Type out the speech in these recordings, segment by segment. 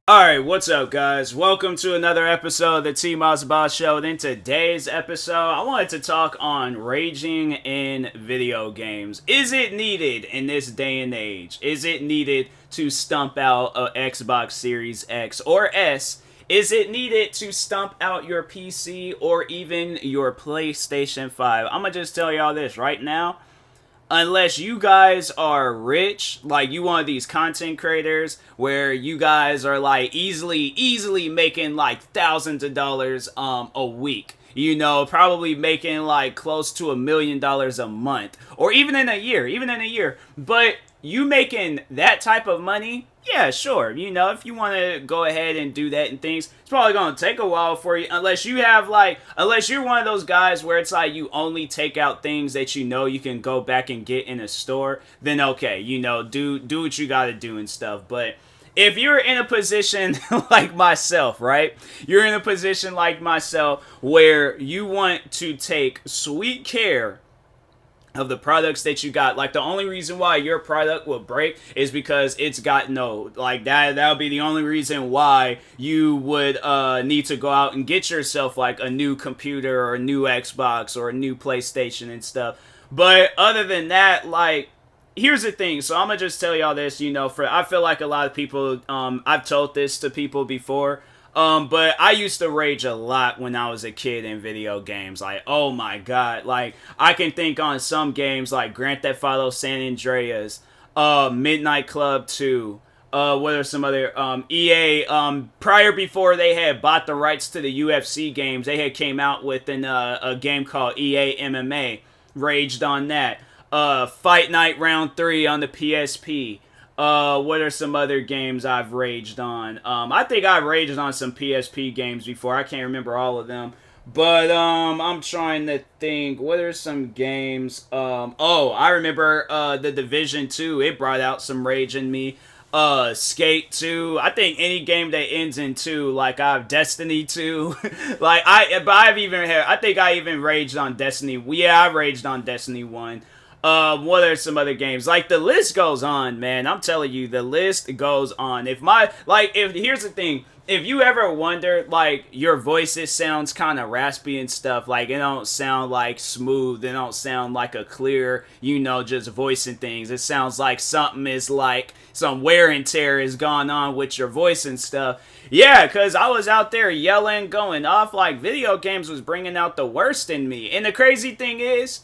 Alright, what's up guys? Welcome to another episode of the TMossBoss Show. And in today's episode, I wanted to talk on raging in video games. Is it needed in this day and age? Is it needed to stump out a Xbox Series X or S? Is it needed to stump out your PC or even your PlayStation 5? I'm gonna just tell y'all this right now. Unless you guys are rich, like you one of these content creators where you guys are like easily making like thousands of dollars a week. You know, probably making like close to $1 million a month or even in a year. But you making that type of money, yeah, sure. You know, if you want to go ahead and do that and things, it's probably going to take a while for you unless you're one of those guys where it's like you only take out things that you know you can go back and get in a store, then okay, you know, do what you got to do and stuff. But if you're in a position like myself, right? You're in a position like myself where you want to take sweet care of the products that you got. Like the only reason why your product will break is because it's got no, like that'll be the only reason why you would need to go out and get yourself like a new computer or a new Xbox or a new PlayStation and stuff. But other than that, like, here's the thing. So I'm gonna just tell y'all this, you know, I feel like a lot of people, I've told this to people before. But I used to rage a lot when I was a kid in video games. Like, oh my god. Like, I can think on some games like Grand Theft Auto San Andreas, Midnight Club 2, what are some other, EA, before they had bought the rights to the UFC games, they had came out with a game called EA MMA. Raged on that. Fight Night Round 3 on the PSP. What are some other games I've raged on? I think I've raged on some PSP games before. I can't remember all of them. But, I'm trying to think. What are some games? I remember, The Division 2. It brought out some rage in me. Skate 2. I think any game that ends in 2, like I have Destiny 2. I think I even raged on Destiny. Yeah, I raged on Destiny 1. What are some other games? Like, the list goes on, man. I'm telling you, the list goes on. Here's the thing. If you ever wonder, like, your voices sounds kind of raspy and stuff, like, it don't sound, like, smooth, it don't sound like a clear, you know, just voicing things. It sounds like something is, like, some wear and tear is going on with your voice and stuff. Yeah, because I was out there yelling, going off, like, video games was bringing out the worst in me. And the crazy thing is,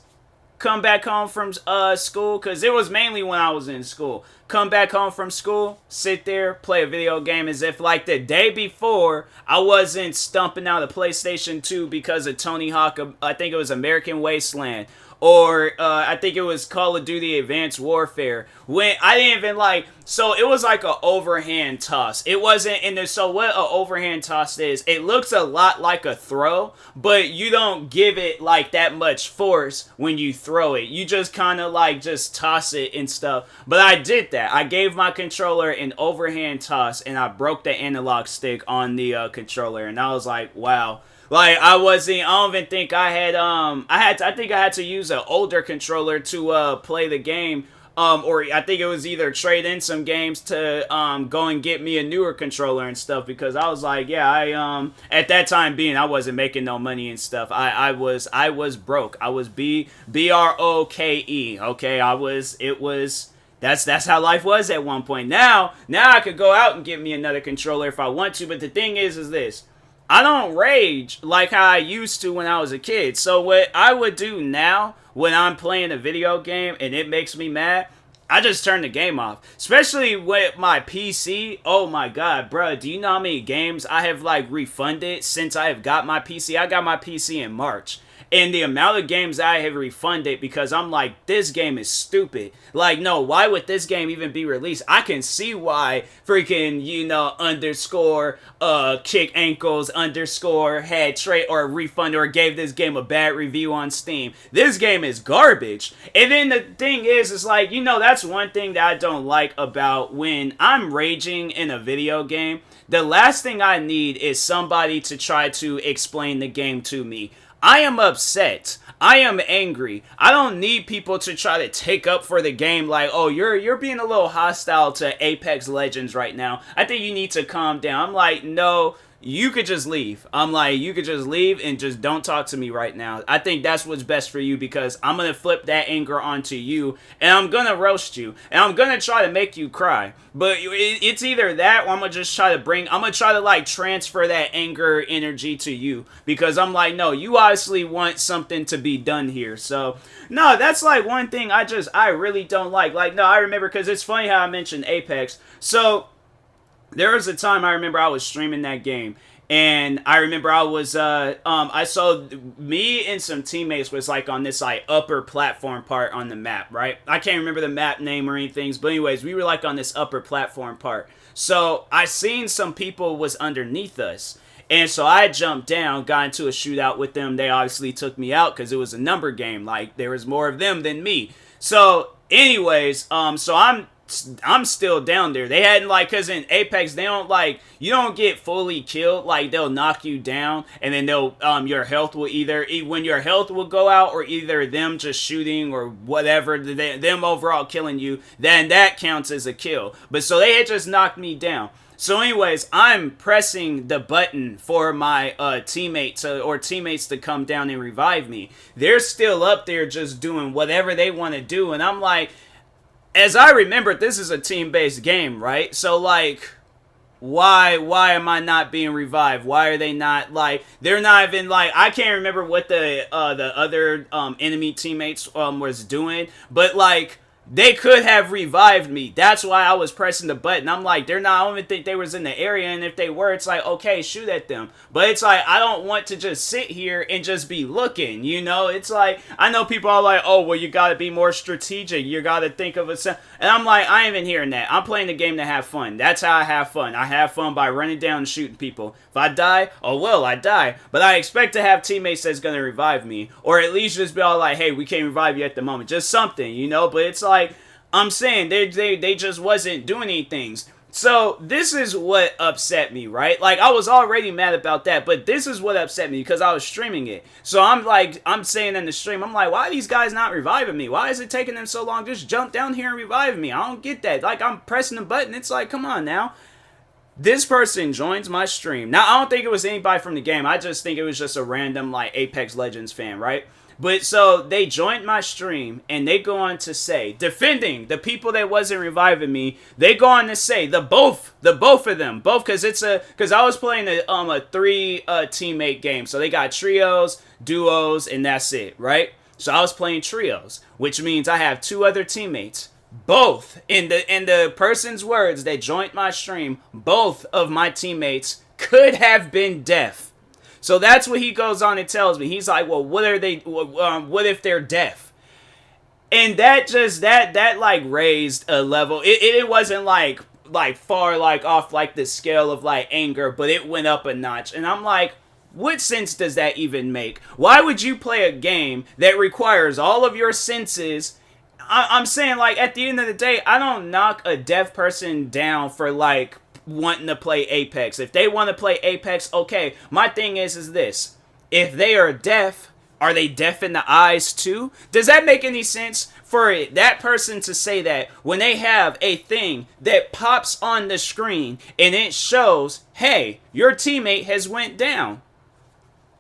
come back home from school, because it was mainly when I was in school. Come back home from school, sit there, play a video game as if like the day before I wasn't stumping out a PlayStation 2 because of Tony Hawk, I think it was American Wasteland. Or I think it was Call of Duty Advanced Warfare. When I didn't even so it was like an overhand toss. It wasn't in there. So what an overhand toss is, it looks a lot like a throw, but you don't give it like that much force when you throw it. You just kind of like just toss it and stuff. But I did that. I gave my controller an overhand toss and I broke the analog stick on the controller, and I was like, wow. Like, I don't even think I think I had to use an older controller to play the game. Or I think it was either trade in some games to go and get me a newer controller and stuff, because I was like, yeah, at that time being, I wasn't making no money and stuff. I was broke. I was BROKE. Okay, that's how life was at one point. Now I could go out and get me another controller if I want to, but the thing is this. I don't rage like how I used to when I was a kid. So what I would do now when I'm playing a video game and it makes me mad, I just turn the game off. Especially with my PC. Oh my god, bro. Do you know how many games I have like refunded since I have got my PC? I got my PC in March. And the amount of games I have refunded because I'm like, this game is stupid. Like, no, why would this game even be released? I can see why freaking, you know, underscore, kick ankles, underscore, had trade or refund or gave this game a bad review on Steam. This game is garbage. And then the thing is, it's like, you know, that's one thing that I don't like about when I'm raging in a video game. The last thing I need is somebody to try to explain the game to me. I am upset. I am angry. I don't need people to try to take up for the game like, oh, you're being a little hostile to Apex Legends right now. I think you need to calm down. I'm like, no, you could just leave. I'm like, you could just leave and just don't talk to me right now. I think that's what's best for you, because I'm going to flip that anger onto you and I'm going to roast you and I'm going to try to make you cry. But it's either that or I'm going to just try to like transfer that anger energy to you, because I'm like, no, you obviously want something to be done here. So no, that's like one thing I really don't like. Like, no, I remember, because it's funny how I mentioned Apex. So there was a time I remember I was streaming that game, and I remember I saw me and some teammates was like on this like upper platform part on the map, right? I can't remember the map name or anything, but anyways, we were like on this upper platform part. So I seen some people was underneath us, and so I jumped down, got into a shootout with them. They obviously took me out because it was a number game. Like, there was more of them than me. So anyways, so I'm still down there. They hadn't, like, because in Apex, they don't, like, you don't get fully killed. Like, they'll knock you down, and then they'll, your health will when your health will go out, or either them just shooting or whatever, them overall killing you, then that counts as a kill. But so they had just knocked me down. So anyways, I'm pressing the button for my teammates to come down and revive me. They're still up there just doing whatever they want to do, and I'm like, as I remember, this is a team-based game, right? So, like, why am I not being revived? Why are they not, like, they're not even, like, I can't remember what the other enemy teammates was doing, but, like, they could have revived me. That's why I was pressing the button. I'm like, I don't even think they was in the area, and if they were, it's like, okay, shoot at them. But it's like, I don't want to just sit here and just be looking, you know? It's like, I know people are like, oh, well, you gotta be more strategic. You gotta think of and I'm like, I ain't even hearing that. I'm playing the game to have fun. That's how I have fun. I have fun by running down and shooting people. If I die, oh well, I die. But I expect to have teammates that's gonna revive me, or at least just be all like, hey, we can't revive you at the moment. Just something, you know? But it's like, I'm saying they just wasn't doing any things. So this is what upset me, right? Like, I was already mad about that, but this is what upset me, because I was streaming it. So I'm saying in the stream, I'm like, why are these guys not reviving me? Why is it taking them so long? Just jump down here and revive me. I don't get that. Like, I'm pressing the button. It's like, come on now. This person joins my stream. Now, I don't think it was anybody from the game. I just think it was just a random, like, Apex Legends fan, right? But so they joined my stream, and they go on to say, defending the people that wasn't reviving me, they go on to say the both of them, because I was playing a three teammate game, so they got trios, duos, and that's it, right? So I was playing trios, which means I have two other teammates. Both, in the person's words that joined my stream, both of my teammates could have been deaf. So that's what he goes on and tells me. He's like, well, what if they're deaf? And that like raised a level. It wasn't like far like off like the scale of like anger, but it went up a notch. And I'm like, what sense does that even make? Why would you play a game that requires all of your senses? I'm saying, like, at the end of the day, I don't knock a deaf person down for like wanting to play Apex. If they want to play Apex, okay. My thing is this: if they are deaf, are they deaf in the eyes too? Does that make any sense for that person to say that when they have a thing that pops on the screen and it shows, hey, your teammate has went down?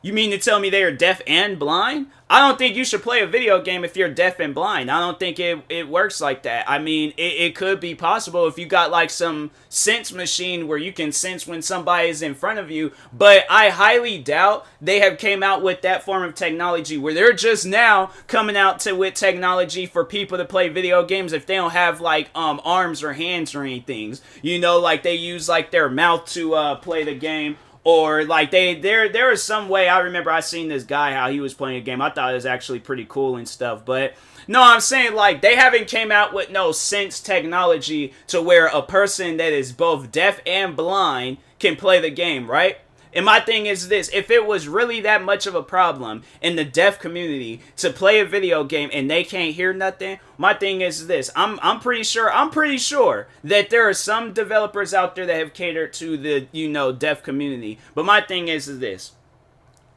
You mean to tell me they are deaf and blind? I don't think you should play a video game if you're deaf and blind. I don't think it works like that. I mean, it could be possible if you got like some sense machine where you can sense when somebody is in front of you. But I highly doubt they have came out with that form of technology where they're just now coming out with technology for people to play video games if they don't have like arms or hands or anything. You know, like they use like their mouth to play the game. Or like there is some way. I remember I seen this guy how he was playing a game. I thought it was actually pretty cool and stuff. But no, I'm saying like they haven't came out with no sense technology to where a person that is both deaf and blind can play the game, right? And my thing is this: if it was really that much of a problem in the deaf community to play a video game and they can't hear nothing, my thing is this: I'm pretty sure that there are some developers out there that have catered to the deaf community. But my thing is this: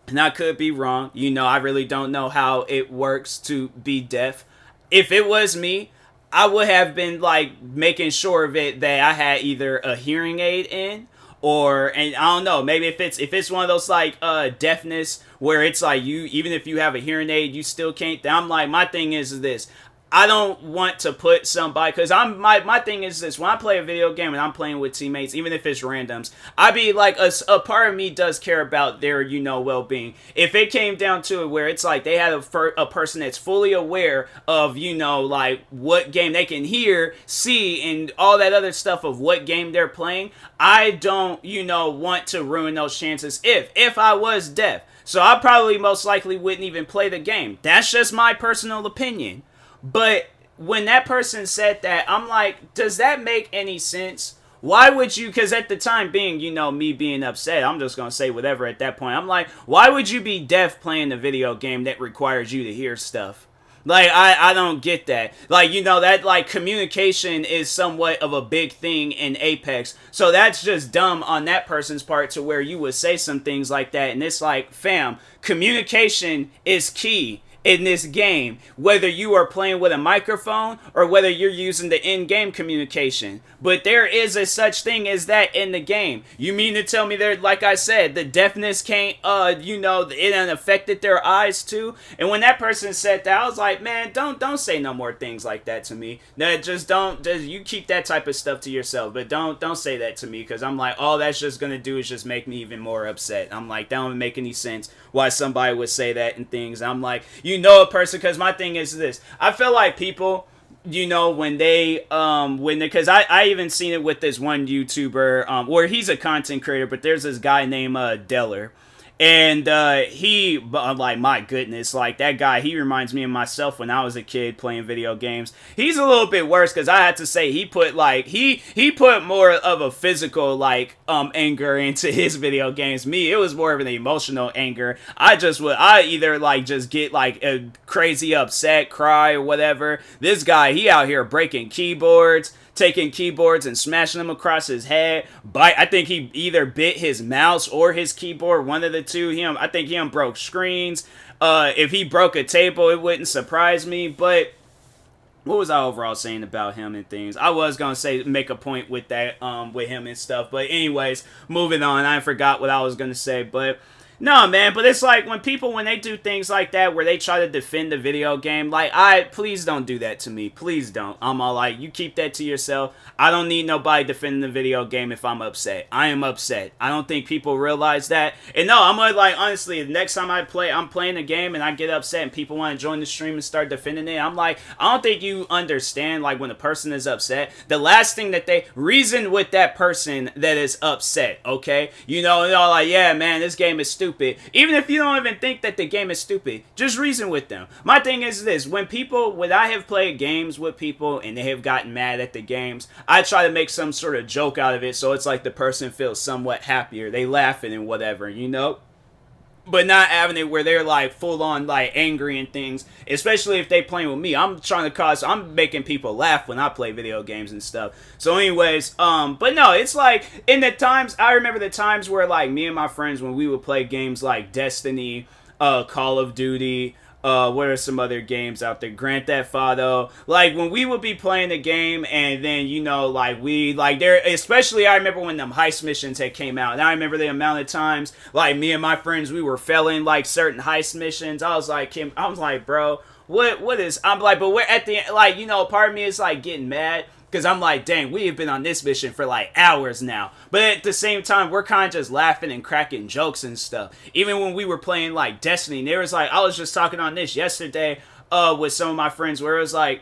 and I could be wrong. You know, I really don't know how it works to be deaf. If it was me, I would have been like making sure of it that I had either a hearing aid in, or, and I don't know, maybe if it's one of those like deafness where it's like you, even if you have a hearing aid, you still can't. I'm like, my thing is this. I don't want to put somebody, because my thing is this: when I play a video game and I'm playing with teammates, even if it's randoms, I be like, a part of me does care about their, you know, well-being. If it came down to it where it's like they had a person that's fully aware of, you know, like what game they can hear, see, and all that other stuff of what game they're playing, I don't, you know, want to ruin those chances if I was deaf. So I probably most likely wouldn't even play the game. That's just my personal opinion. But when that person said that, I'm like, does that make any sense? Why would you, because at the time being, you know, me being upset, I'm just going to say whatever at that point. I'm like, why would you be deaf playing a video game that requires you to hear stuff? Like, I don't get that. Like, you know, that, like, communication is somewhat of a big thing in Apex. So that's just dumb on that person's part to where you would say some things like that. And it's like, fam, communication is key in this game, whether you are playing with a microphone or whether you're using the in-game communication. But there is a such thing as that in the game. You mean to tell me there, like I said, the deafness can't, you know, it affected their eyes too? And when that person said that, I was like, man, don't say no more things like that to me. That just you keep that type of stuff to yourself, but don't say that to me, because I'm like, all that's just gonna do is just make me even more upset. I'm like, that don't make any sense why somebody would say that and things. I'm like, you know, a person, because my thing is this: I feel like people, you know, because I even seen it with this one YouTuber, where he's a content creator, but there's this guy named Deller. And he, like, my goodness, like, that guy, he reminds me of myself when I was a kid playing video games. He's a little bit worse, because I had to say he put, like, he put more of a physical, like, anger into his video games. Me, it was more of an emotional anger. I either, like, just get, like, a crazy upset, cry, or whatever. This guy, he out here breaking keyboards, taking keyboards and smashing them across his head. I think he either bit his mouse or his keyboard, one of the two. I think he broke screens. If he broke a table, it wouldn't surprise me. But what was I overall saying about him and things? I was gonna say make a point with that, with him and stuff. But anyways, moving on. I forgot what I was gonna say, but. No, man, but it's like when they do things like that where they try to defend the video game, like, please don't do that to me. Please don't. I'm all like, you keep that to yourself. I don't need nobody defending the video game if I'm upset. I am upset. I don't think people realize that. And no, I'm like, honestly, the next time I'm playing a game and I get upset and people want to join the stream and start defending it, I'm like, I don't think you understand, like, when a person is upset, the last thing that they reason with that person that is upset, okay? You know, they're all like, yeah, man, this game is stupid. Even if you don't even think that the game is stupid, just reason with them. My thing is this: when I have played games with people and they have gotten mad at the games, I try to make some sort of joke out of it, so it's like the person feels somewhat happier. They laughing and whatever, you know? But not having it where they're like full on like angry and things, especially if they playing with me. I'm making people laugh when I play video games and stuff. So anyways, but no, it's like I remember the times where like me and my friends, when we would play games like Destiny, Call of Duty, what are some other games out there? Grand Theft Auto. Like, when we would be playing the game and then, you know, like, especially I remember when them heist missions had came out. And I remember the amount of times, like, me and my friends, we were failing, like, certain heist missions. I was like, bro, what is, I'm like, but we're at the, like, you know, part of me is, like, getting mad. Because I'm like, dang, we have been on this mission for like hours now. But at the same time, we're kind of just laughing and cracking jokes and stuff. Even when we were playing like Destiny, there was like, I was just talking on this yesterday with some of my friends where it was like,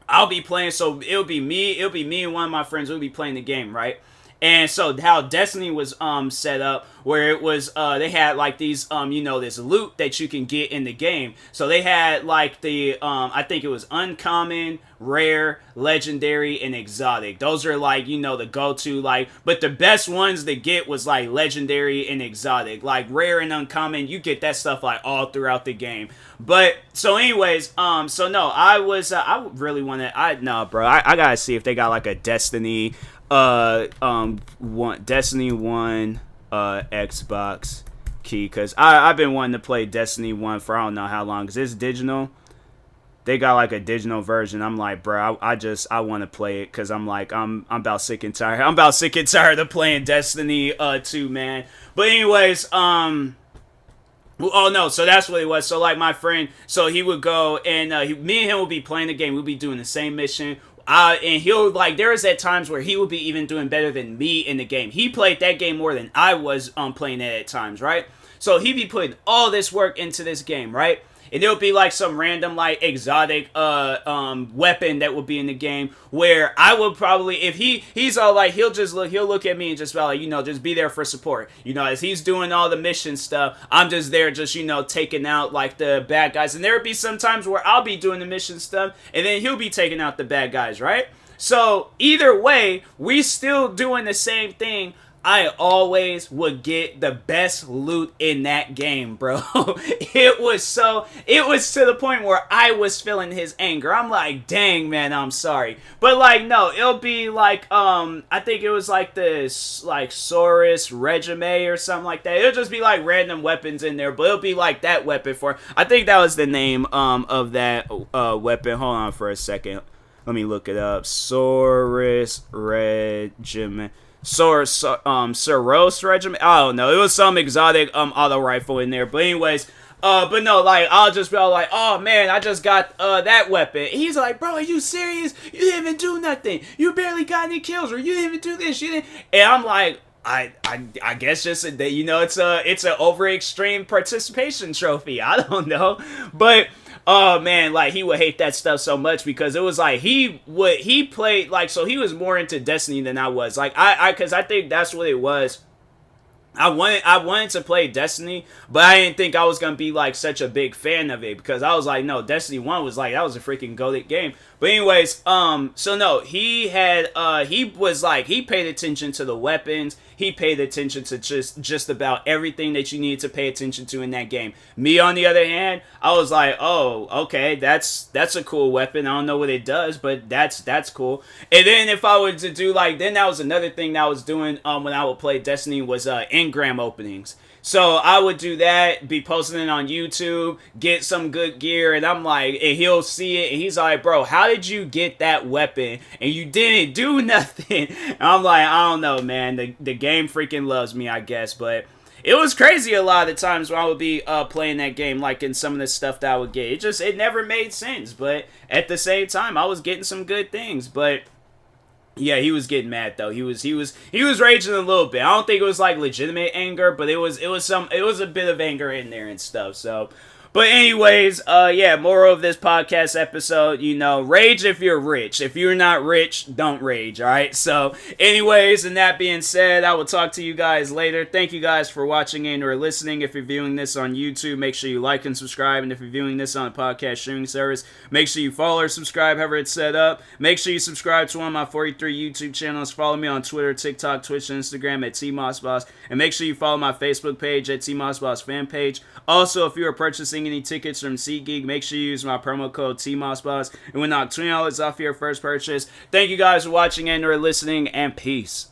I'll be playing, so it'll be me and one of my friends will be playing the game, right? And so how Destiny was set up, where it was they had like these you know, this loot that you can get in the game. So they had like the I think it was uncommon, rare, legendary, and exotic. Those are like, you know, the go-to, like, but the best ones to get was like legendary and exotic. Like rare and uncommon, you get that stuff like all throughout the game. But so anyways, so no, I really want to, I gotta see if they got like a Destiny Destiny 1 Xbox key, because I've been wanting to play Destiny 1 for I don't know how long, because it's digital. They got like a digital version. I'm like, bro, I want to play it, because I'm like, I'm about sick and tired. I'm about sick and tired of playing Destiny 2, man. But anyways, oh no, so that's what it was. So like my friend, so he would go and me and him would be playing the game. We'd be doing the same mission. And he'll like, there was at times where he would be even doing better than me in the game. He played that game more than I was playing it at times, right? So he'd be putting all this work into this game, right? And it'll be like some random like exotic weapon that would be in the game, where I would probably, if he's all like, he'll look at me and just be like, just be there for support. As he's doing all the mission stuff, I'm just there just, taking out like the bad guys. And there would be some times where I'll be doing the mission stuff and then he'll be taking out the bad guys, right? So either way, we still doing the same thing. I always would get the best loot in that game, bro. It was to the point where I was feeling his anger. I'm like, dang, man, I'm sorry. But like, no, it'll be like, I think it was like this, like Saurus Regime or something like that. It'll just be like random weapons in there, but it'll be like that weapon for, I think that was the name, of that, weapon. Hold on for a second. Let me look it up. Saurus Regiment. Soros Regiment. I don't know. It was some exotic auto rifle in there. But anyways, but no, like I'll just be all like, oh man, I just got that weapon. He's like, bro, are you serious? You didn't even do nothing. You barely got any kills, or you didn't even do this. You didn't. And I'm like, I guess just it's an over extreme participation trophy. I don't know, but. Oh man, like he would hate that stuff so much, because it was like he played like, so he was more into Destiny than I was. Like because I think that's what it was. I wanted to play Destiny, but I didn't think I was gonna be like such a big fan of it, because I was like, no, Destiny 1 was like, that was a freaking goated game. But anyways, so no, he paid attention to the weapons. He paid attention to just about everything that you needed to pay attention to in that game. Me, on the other hand, I was like, oh, okay, that's a cool weapon. I don't know what it does, but that's cool. And then if I were to do like, then that was another thing that I was doing when I would play Destiny was engram openings. So I would do that, be posting it on YouTube, get some good gear, and I'm like, and he'll see it, and he's like, bro, how did you get that weapon, and you didn't do nothing? And I'm like, I don't know, man, the game freaking loves me, I guess, but it was crazy a lot of the times when I would be playing that game, like in some of the stuff that I would get. It never made sense, but at the same time, I was getting some good things, but... yeah, he was getting mad though. He was raging a little bit. I don't think it was like legitimate anger, but it was a bit of anger in there and stuff. So, but anyways, yeah, moral of this podcast episode, rage if you're rich. If you're not rich, don't rage, all right? So, anyways, and that being said, I will talk to you guys later. Thank you guys for watching and or listening. If you're viewing this on YouTube, make sure you like and subscribe. And if you're viewing this on a podcast streaming service, make sure you follow or subscribe, however it's set up. Make sure you subscribe to one of my 43 YouTube channels. Follow me on Twitter, TikTok, Twitch, and Instagram at TMossBoss. And make sure you follow my Facebook page at TMossBoss fan page. Also, if you are purchasing any tickets from SeatGeek, make sure you use my promo code TMossBoss, and we'll knock $20 off your first purchase. Thank you guys for watching and or listening, and peace.